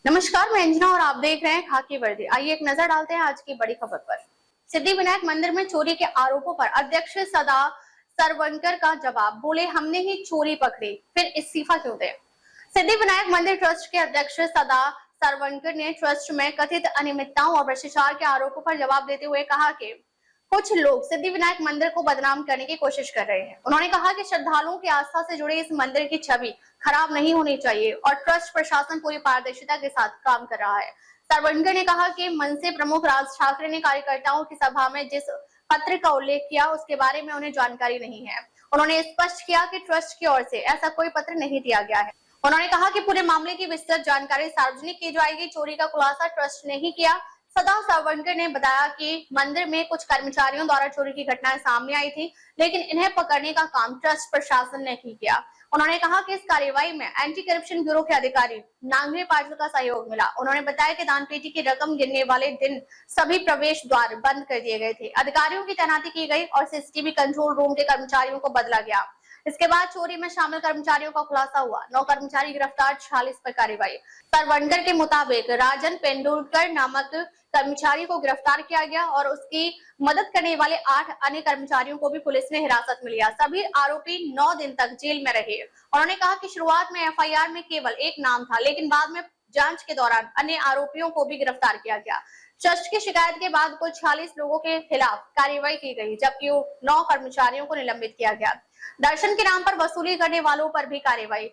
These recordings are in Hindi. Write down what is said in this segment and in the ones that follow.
नमस्कार, मैं अंजना और आप देख रहे हैं खाकी वर्दी। आइए एक नजर डालते हैं आज की बड़ी खबर पर। सिद्धिविनायक मंदिर में चोरी के आरोपों पर अध्यक्ष सदा सरवणकर का जवाब, बोले हमने ही चोरी पकड़ी, फिर इस्तीफा क्यों दे। सिद्धिविनायक मंदिर ट्रस्ट के अध्यक्ष सदा सरवणकर ने ट्रस्ट में कथित अनियमितताओं और भ्रष्टाचार के आरोपों पर जवाब देते हुए कहा कि कुछ लोग सिद्धिविनायक मंदिर को बदनाम करने की कोशिश कर रहे हैं। उन्होंने कहा कि श्रद्धालुओं की आस्था से जुड़े इस मंदिर की छवि खराब नहीं होनी चाहिए और ट्रस्ट प्रशासन पूरी पारदर्शिता के साथ काम कर रहा है। सरवणकर ने कहा कि मनसे प्रमुख राज ठाकरे ने कार्यकर्ताओं की सभा में जिस पत्र का उल्लेख किया उसके बारे में उन्हें जानकारी नहीं है। उन्होंने स्पष्ट किया कि ट्रस्ट की ओर से ऐसा कोई पत्र नहीं दिया गया है। उन्होंने कहा कि पूरे मामले की विस्तृत जानकारी सार्वजनिक की जाएगी। चोरी का खुलासा ट्रस्ट ने ही किया। सदा सरवणकर ने बताया कि मंदिर में कुछ कर्मचारियों द्वारा चोरी की घटनाएं सामने आई थी, लेकिन इन्हें पकड़ने का काम ट्रस्ट प्रशासन ने ही किया। उन्होंने कहा कि इस कार्रवाई में एंटी करप्शन ब्यूरो के अधिकारी नांगरे पाटिल का सहयोग मिला। उन्होंने बताया कि दान पेटी की रकम गिनने वाले दिन सभी प्रवेश द्वार बंद कर दिए गए थे, अधिकारियों की तैनाती की गई और सीसीटीवी कंट्रोल रूम के कर्मचारियों को बदला गया। इसके बाद चोरी में शामिल कर्मचारियों का खुलासा हुआ। 9 कर्मचारी गिरफ्तार, 46 पर कार्रवाई। सरवणकर के मुताबिक राजन पेंडुलकर नामक कर्मचारी को गिरफ्तार किया गया और उसकी मदद करने वाले 8 अन्य कर्मचारियों को भी पुलिस ने हिरासत में लिया। सभी आरोपी 9 दिन तक जेल में रहे। उन्होंने कहा कि शुरुआत में एफआईआर में केवल एक नाम था, लेकिन बाद में जांच के दौरान अन्य आरोपियों को भी गिरफ्तार किया गया। ट्रस्ट की शिकायत के बाद कुल 46 लोगों के खिलाफ कार्रवाई की गई, जबकि 9 कर्मचारियों को निलंबित किया गया। दर्शन के नाम पर वसूली करने वालों पर भी कार्रवाई।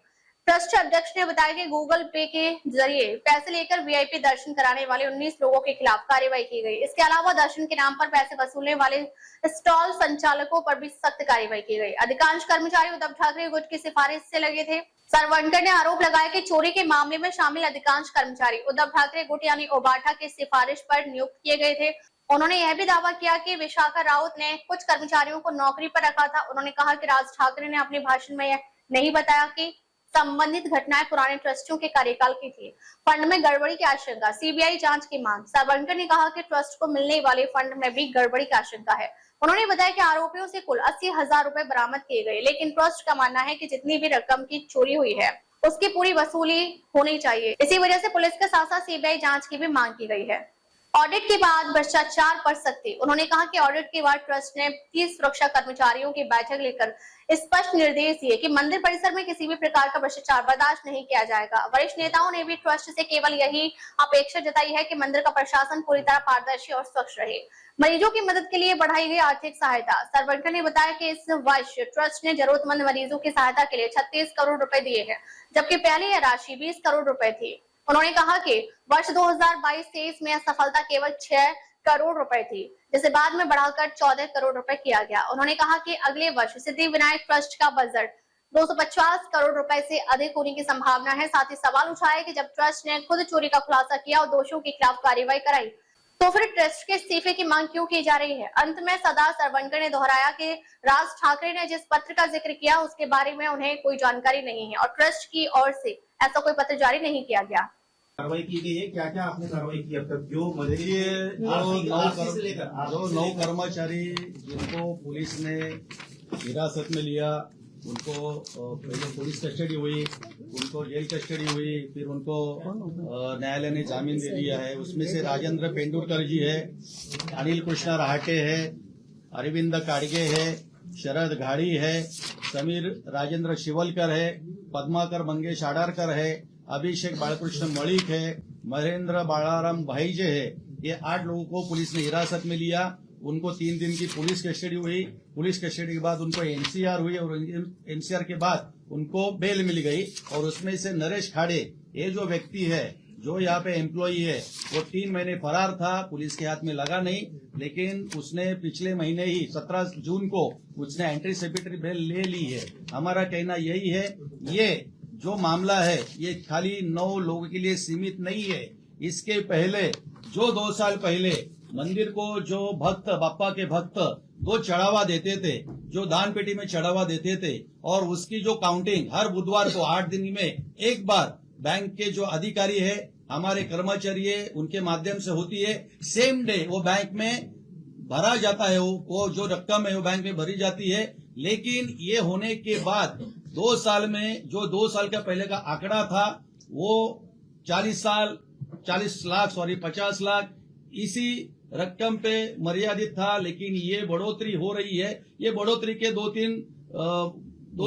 ट्रस्ट अध्यक्ष ने बताया कि गूगल पे के जरिए पैसे लेकर वीआईपी दर्शन कराने वाले 19 लोगों के खिलाफ कार्रवाई की गई। इसके अलावा दर्शन के नाम पर पैसे वसूलने वाले स्टॉल संचालकों पर भी सख्त कार्रवाई की गई। अधिकांश कर्मचारी उद्धव ठाकरे गुट की सिफारिश से लगे थे। सरवणकर ने आरोप लगाया कि चोरी के मामले में शामिल अधिकांश कर्मचारी उद्धव ठाकरे गुट यानी ओबाठा की सिफारिश पर नियुक्त किए गए थे। उन्होंने यह भी दावा किया कि विशाखा राउत ने कुछ कर्मचारियों को नौकरी पर रखा था। उन्होंने कहा कि राज ठाकरे ने अपने भाषण में यह नहीं बताया कि संबंधित घटनाएं पुराने ट्रस्टियों के कार्यकाल की थी। फंड में गड़बड़ी की आशंका, सीबीआई जांच की मांग। सरवणकर ने कहा कि ट्रस्ट को मिलने वाले फंड में भी गड़बड़ी की आशंका है। उन्होंने बताया कि आरोपियों से कुल 80,000 रुपए बरामद किए गए, लेकिन ट्रस्ट का मानना है कि जितनी भी रकम की चोरी हुई है उसकी पूरी वसूली होनी चाहिए। इसी वजह से पुलिस के साथ साथ सीबीआई जांच की भी मांग की गई है। ऑडिट के बाद भ्रष्टाचार पर सख्ती। उन्होंने कहा कि ऑडिट के बाद ट्रस्ट ने 30 सुरक्षा कर्मचारियों की बैठक लेकर स्पष्ट निर्देश दिए कि मंदिर परिसर में किसी भी प्रकार का भ्रष्टाचार बर्दाश्त नहीं किया जाएगा। वरिष्ठ नेताओं ने भी ट्रस्ट से केवल यही अपेक्षा जताई है कि मंदिर का प्रशासन पूरी तरह पारदर्शी और स्वच्छ रहे। मरीजों की मदद के लिए बढ़ाई गई आर्थिक सहायता। सरवणकर ने बताया कि इस वर्ष ट्रस्ट ने जरूरतमंद मरीजों की सहायता के लिए 36 करोड़ रुपए दिए हैं, जबकि पहले यह राशि 20 करोड़ रुपए थी। उन्होंने कहा कि वर्ष 2022-23 में सफलता केवल 6 करोड़ रुपए थी, जिसे बाद में बढ़ाकर 14 करोड़ रुपए किया गया। उन्होंने कहा कि अगले वर्ष सिद्धिविनायक ट्रस्ट का बजट 250 करोड़ रुपए से अधिक होने की संभावना है। साथ ही सवाल उठाया कि जब ट्रस्ट ने खुद चोरी का खुलासा किया और दोषियों के खिलाफ कार्रवाई कराई, तो फिर ट्रस्ट के इस्तीफे की मांग क्यों की जा रही है। अंत में सदा सरवणकर ने दोहराया कि राज ठाकरे ने जिस पत्र का जिक्र किया उसके बारे में उन्हें कोई जानकारी नहीं है और ट्रस्ट की ओर से ऐसा कोई पत्र जारी नहीं किया गया। कार्रवाई की गई है, क्या क्या आपने कार्रवाई की अब तक? जो जो 9 कर्मचारी जिनको पुलिस ने हिरासत में लिया, उनको पहले पुलिस कस्टडी हुई, उनको जेल कस्टडी हुई, फिर उनको न्यायालय ने जामीन दे दिया है। उसमें से राजेंद्र पेंडुलकर जी है, अनिल कृष्णा राहटे है, अरविंद काड़गे है, शरद घाड़ी है, समीर राजेंद्र शिवलकर है, पद्माकर मंगेश आडारकर है, अभिषेक बालकृष्ण मलिक है, महेंद्र बालाराम भाईजे है। ये 8 लोगों को पुलिस ने हिरासत में लिया। उनको 3 दिन की पुलिस कस्टडी हुई। पुलिस कस्टडी के बाद उनको एनसीआर हुई और एनसीआर के बाद उनको बेल मिल गई। और उसमें से नरेश खाड़े, ये जो व्यक्ति है, जो यहाँ पे एम्प्लॉई है, वो 3 महीने फरार था, पुलिस के हाथ में लगा नहीं, लेकिन उसने पिछले महीने ही 17 जून को उसने एंटीसिपेटरी बेल ले ली है। हमारा कहना यही है, ये जो मामला है ये खाली 9 लोगों के लिए सीमित नहीं है। इसके पहले जो 2 साल पहले मंदिर को जो भक्त, बापा के भक्त वो चढ़ावा देते थे, जो दान पेटी में चढ़ावा देते थे, और उसकी जो काउंटिंग हर बुधवार को 8 दिन में एक बार बैंक के जो अधिकारी है, हमारे कर्मचारी है, उनके माध्यम से होती है। सेम डे वो बैंक में भरा जाता है, वो जो रकम है वो बैंक में भरी जाती है। लेकिन ये होने के बाद 2 साल में जो 2 साल का पहले का आंकड़ा था वो 40 लाख 50 लाख इसी रकम पे मर्यादित था, लेकिन ये बढ़ोतरी हो रही है। ये बढ़ोतरी के दो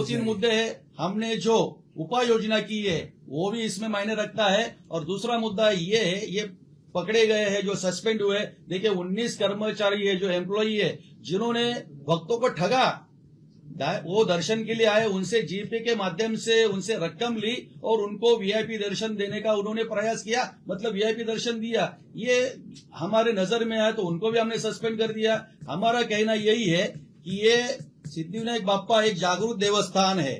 तीन मुद्दे हैं। हमने जो उपाय योजना की है वो भी इसमें मायने रखता है, और दूसरा मुद्दा ये है, ये पकड़े गए हैं जो सस्पेंड हुए। देखिए 19 कर्मचारी है जो एम्प्लॉई है जिन्होंने भक्तों को ठगा, वो दर्शन के लिए आए, उनसे जीपे के माध्यम से उनसे रकम ली और उनको वीआईपी दर्शन देने का उन्होंने प्रयास किया, मतलब वीआईपी दर्शन दिया। ये हमारे नजर में आया तो उनको भी हमने सस्पेंड कर दिया। हमारा कहना यही है कि ये सिद्धिविनायक बाप्पा एक जागरूक देवस्थान है।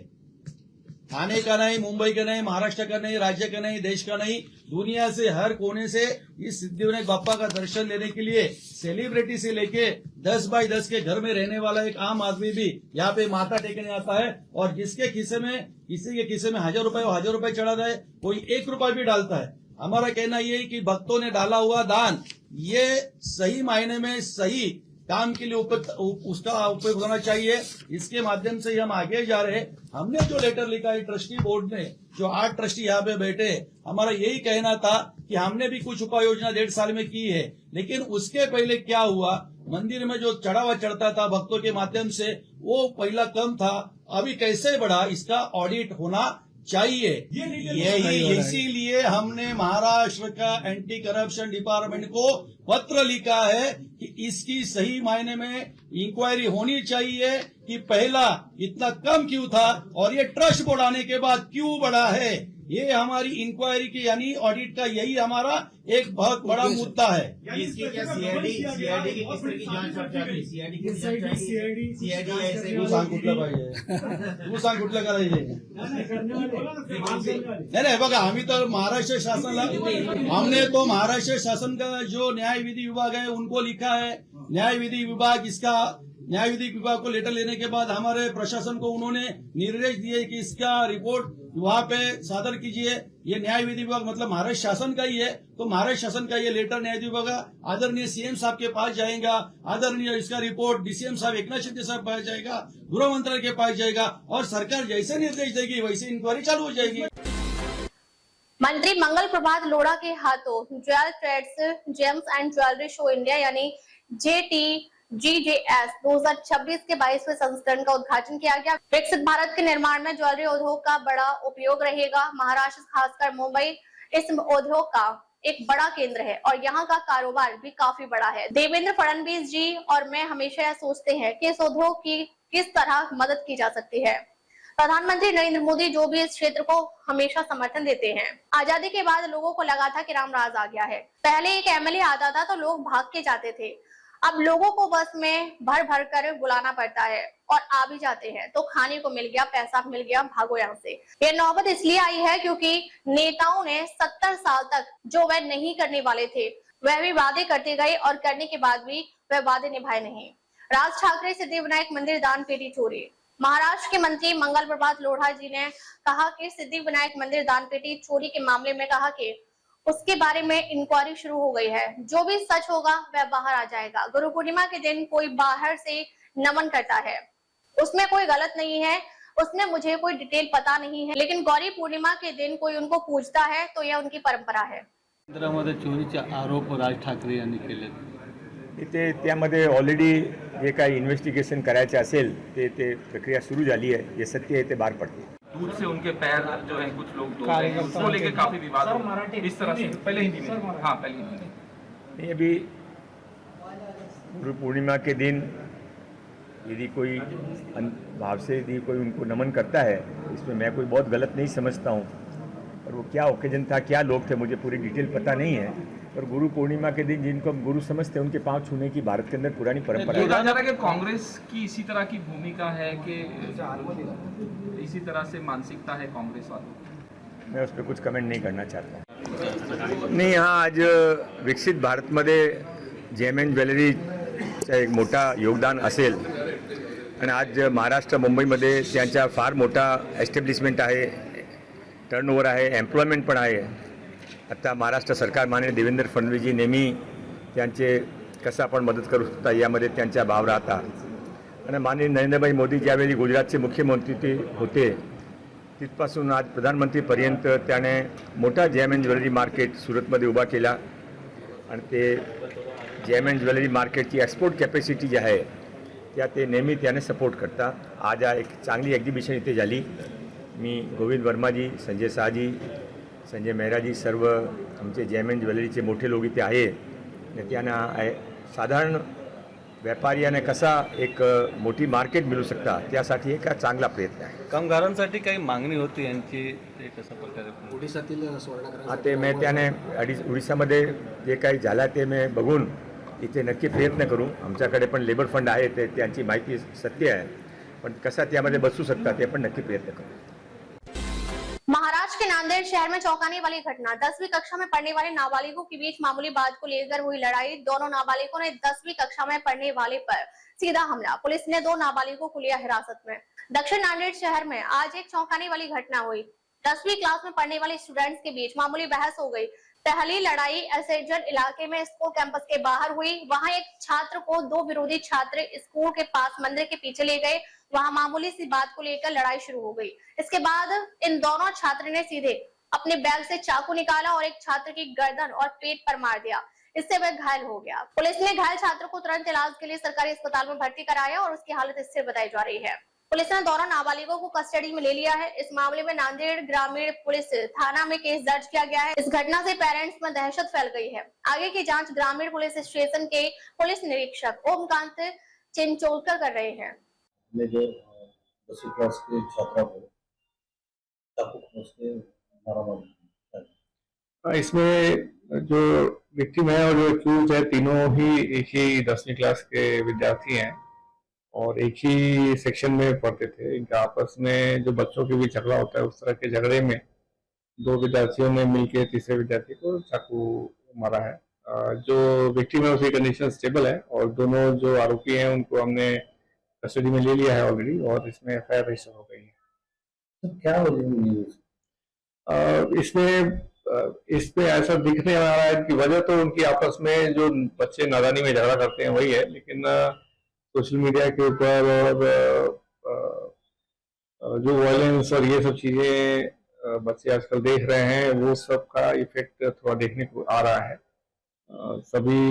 थाने का नहीं, मुंबई का नहीं, महाराष्ट्र का नहीं, राज्य का नहीं, देश का नहीं, दुनिया से हर कोने से इस सिद्धिविनायक बाप्पा का दर्शन लेने के लिए सेलिब्रिटी से लेके 10 बाई 10 के घर में रहने वाला एक आम आदमी भी यहाँ पे माथा टेकने आता है। और जिसके किसी के किसे में 1000 रुपए, वो 1000 रुपए चढ़ाता है, कोई 1 रुपया भी डालता है। हमारा कहना ये है कि भक्तों ने डाला हुआ दान ये सही मायने में सही काम के लिए उसका उपयोग होना चाहिए। इसके माध्यम से हम आगे जा रहे हैं। हमने जो लेटर लिखा है ट्रस्टी बोर्ड ने, जो 8 ट्रस्टी यहाँ पे बैठे, हमारा यही कहना था कि हमने भी कुछ उपाय योजना 1.5 साल में की है, लेकिन उसके पहले क्या हुआ, मंदिर में जो चढ़ावा चढ़ता था भक्तों के माध्यम से वो पहला कम था, अभी कैसे बढ़ा, इसका ऑडिट होना चाहिए। यही इसीलिए हमने महाराष्ट्र का एंटी करप्शन डिपार्टमेंट को पत्र लिखा है कि इसकी सही मायने में इंक्वायरी होनी चाहिए कि पहला इतना कम क्यों था और ये ट्रस्ट बोर्ड आने के बाद क्यों बढ़ा है। ये हमारी इंक्वायरी की यानी ऑडिट का यही हमारा एक बहुत बड़ा मुद्दा है। इसकी क्या सीआईडी की किस तरह की जांच चर्चा की? सीआईडी की सीआईडी ऐसे तू सांग कुठलं पाहिजे, तू सांग कुठलं करायचे। नाही बघा, आम्ही तर महाराष्ट्र शासनाला, हमने तो महाराष्ट्र शासन का जो न्याय विधि विभाग है उनको लिखा है। न्याय विधि विभाग को लेटर लेने के बाद हमारे प्रशासन को उन्होंने निर्देश दिए कि इसका रिपोर्ट वहां पे सादर कीजिए। ये न्याय विधि विभाग मतलब महाराष्ट्र शासन का ही है, तो महाराष्ट्र शासन का ये लेटर न्याय विभाग आदरणीय सीएम साहब के पास जाएगा, आदरणीय इसका रिपोर्ट डीसीएम साहब एकनाथ शिंदे साहब पास जाएगा, गृह मंत्रालय के पास जाएगा, और सरकार जैसे निर्देश देगी वैसे इंक्वायरी चालू हो जाएगी। मंत्री मंगल प्रभात लोढ़ा के हाथों jewel trades gems and jewellery show India यानी JTGJS 2026 के 22वें संस्करण का उद्घाटन किया गया। विकसित भारत के निर्माण में ज्वेलरी उद्योग का बड़ा उपयोग रहेगा। महाराष्ट्र खासकर मुंबई इस उद्योग का एक बड़ा केंद्र है और यहाँ का कारोबार भी काफी बड़ा है। देवेंद्र फडणवीस जी और मैं हमेशा यह सोचते हैं कि इस उद्योग की किस तरह मदद की जा सकती है। प्रधानमंत्री नरेंद्र मोदी जो भी इस क्षेत्र को हमेशा समर्थन देते हैं। आजादी के बाद लोगों को लगा था कि रामराज आ गया है। पहले एक एमएलए आता था तो लोग भाग के जाते थे, अब लोगों को बस में भर भर कर बुलाना पड़ता है और आ भी जाते हैं तो खाने को मिल गया, पैसा मिल गया, भागो यहाँ से। ये नौबत इसलिए आई है क्योंकि नेताओं ने 70 साल तक जो वह नहीं करने वाले थे वह भी वादे करते गए और करने के बाद भी वह वादे निभाए नहीं। राज ठाकरे सिद्धिविनायक मंदिर दान पेटी चोरी। महाराष्ट्र के मंत्री मंगल प्रभात लोढ़ा जी ने कहा कि सिद्धिविनायक मंदिर दान पेटी चोरी के मामले में कहा कि उसके बारे में इंक्वायरी शुरू हो गई है। जो भी सच होगा वह बाहर आ जाएगा। गुरु पूर्णिमा के दिन कोई बाहर से नमन करता है, उसमें कोई गलत नहीं है, उसमें मुझे कोई डिटेल पता नहीं है, लेकिन गौरी पूर्णिमा के दिन कोई उनको पूजता है तो यह उनकी परंपरा है। मंदिरामध्ये चोरीचे आरोप राज ठाकरे यांनी केले। इथे त्यामध्ये ऑलरेडी जे काही इन्व्हेस्टिगेशन करायचे असेल ते प्रक्रिया सुरू झाली है। ये सत्य है, ते बाहर पडते। दूध से उनके पैर जो है कुछ लोग धो रहे हैं, उसको लेके काफी विवाद हो इस तरह से। पहले हिंदी में, हाँ पहले हिंदी में। नहीं, अभी गुरु पूर्णिमा के दिन यदि कोई भाव से यदि कोई उनको नमन करता है, इसमें मैं कोई बहुत गलत नहीं समझता हूँ। और वो क्या ओकेजन था, क्या लोग थे, मुझे पूरी डिटेल पता नहीं है। और गुरु पूर्णिमा के दिन जिनको हम गुरु समझते हैं उनके पाँव छूने की भारत के अंदर पुरानी परंपरा है। जा रहा है कि कांग्रेस की इसी तरह की भूमिका है कि इसी तरह से मानसिकता है कांग्रेस वालों। मैं उस पर कुछ कमेंट नहीं करना चाहता। नहीं, हाँ, आज विकसित भारतमध्ये जेम एंड ज्वेलरीचं एक मोठा योगदान असेल आणि आज महाराष्ट्र मुंबईमध्ये त्यांचा फार मोठा एस्टॅब्लिशमेंट आहे, टर्नओव्हर आहे, एम्प्लॉयमेंट पण आहे। आता महाराष्ट्र सरकार माननीय देवेंद्र फडणवीसजी नेहमी त्यांचे कसं आपण मदत करू शकता यामध्ये त्यांचा भाव राहता। आणि माननीय नरेंद्रभाई मोदी ज्यावेळी गुजरातचे मुख्यमंत्री होते तिथपासून आज प्रधानमंत्रीपर्यंत त्याने मोठा जेएमएन ज्वेलरी मार्केट सुरतमध्ये उभा केला आणि ते जेएमएन ज्वेलरी मार्केटची एक्सपोर्ट कॅपॅसिटी जी आहे त्या ते नेहमी त्याने सपोर्ट करता. आज एक चांगली एक्झिबिशन इथे झाली. मी गोविंद वर्माजी, संजय शहाजी, संजय मेहराजी, सर्व आमचे जेएमएन ज्वेलरीचे मोठे लोक इथे आहे. त्यांना साधारण व्यापाऱ्याने कसा एक मोठी मार्केट मिळू शकता त्यासाठी एक चांगला प्रयत्न आहे. कामगारांसाठी काही मागणी होती यांची, ते कशा प्रकारे ओडिशातील सुवर्णग्राम ते मी त्याने उडीसामध्ये जे काही झालं ते मी बघून इथे नक्की प्रयत्न करू. आमच्याकडे पण लेबर फंड आहे, ते त्यांची माहिती सत्य आहे, पण कसा त्यामध्ये बसू शकता ते पण नक्की प्रयत्न करू. महाराष्ट्र के नांदेड़ शहर में चौंकाने वाली घटना। 10वीं कक्षा में पढ़ने वाले नाबालिगों के बीच मामूली बात को लेकर हुई लड़ाई। दोनों नाबालिगों ने 10वीं कक्षा में पढ़ने वाले पर सीधा हमला। पुलिस ने 2 नाबालिगों को लिया हिरासत में। दक्षिण नांदेड़ शहर में आज एक चौंकाने वाली घटना हुई। 10वीं क्लास में पढ़ने वाले स्टूडेंट्स के बीच मामूली बहस हो गई। पहली लड़ाई एसेजन इलाके में स्कूल कैंपस के बाहर हुई। वहां एक छात्र को 2 विरोधी छात्र स्कूल के पास मंदिर के पीछे ले गए। वहां मामूली सी बात को लेकर लड़ाई शुरू हो गई। इसके बाद इन दोनों छात्र ने सीधे अपने बैग से चाकू निकाला और एक छात्र की गर्दन और पेट पर मार दिया। इससे वह घायल हो गया। पुलिस ने घायल छात्र को तुरंत इलाज के लिए सरकारी अस्पताल में भर्ती कराया और उसकी हालत स्थिर बताई जा रही है। पुलिस ने दोनों नाबालिगों को कस्टडी में ले लिया है। इस मामले में नांदेड़ ग्रामीण पुलिस थाना में केस दर्ज किया गया है। इस घटना से पेरेंट्स में दहशत फैल गई है। आगे की जांच ग्रामीण पुलिस स्टेशन के पुलिस निरीक्षक ओमकांत चिंचोलकर कर रहे हैं। ने जो 10वीं क्लास के छात्रा को चाकू खोस के मारा मारा। इसमें जो विक्टिम है और जो एक्यूज है तीनों ही एक ही 10वीं क्लास के विद्यार्थी हैं और एक ही सेक्शन में पढ़ते थे। इनका आपस में जो बच्चों के बीच झगड़ा होता है उस तरह के झगड़े में 2 विद्यार्थियों ने मिलकर तीसरे विद्यार्थी को चाकू मारा है। जो विक्टिम है उसकी कंडीशन स्टेबल है और दोनों जो आरोपी हैं उनको हमने कस्टडी में ले लिया है ऑलरेडी और इसमें एफआईआर रजिस्टर हो गई है। तो क्या वजह इसमें ऐसा दिखने आ रहा है कि वजह तो उनकी आपस में जो बच्चे नादानी में झगड़ा करते हैं वही है, लेकिन सोशल मीडिया के ऊपर और जो वायलेंस और ये सब चीजें बच्चे आजकल देख रहे हैं वो सब का इफेक्ट थोड़ा देखने को आ रहा है। सभी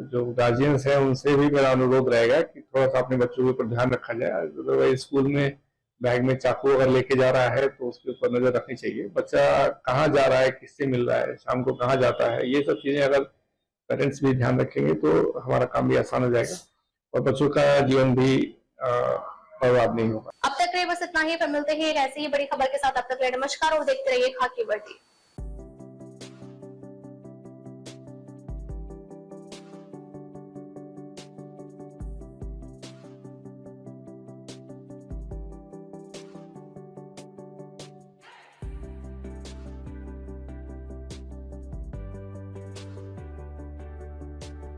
जो गार्जियंस हैं उनसे भी मेरा अनुरोध रहेगा कि थोड़ा सा अपने बच्चों के ऊपर ध्यान रखा जाए। अदरवाइज स्कूल में बैग में चाकू अगर लेके जा रहा है तो उसके ऊपर नजर रखनी चाहिए। बच्चा कहाँ जा रहा है, किससे मिल रहा है, शाम को कहाँ जाता है, ये सब चीजें अगर पेरेंट्स भी ध्यान रखेंगे तो हमारा काम भी आसान हो जाएगा और बच्चों का जीवन भी बर्बाद नहीं होगा। अब तक बस इतना ही। फिर मिलते हैं एक ऐसी ही बड़ी खबर के साथ। अब तक नमस्कार और देखते रहिए खाकी वर्दी।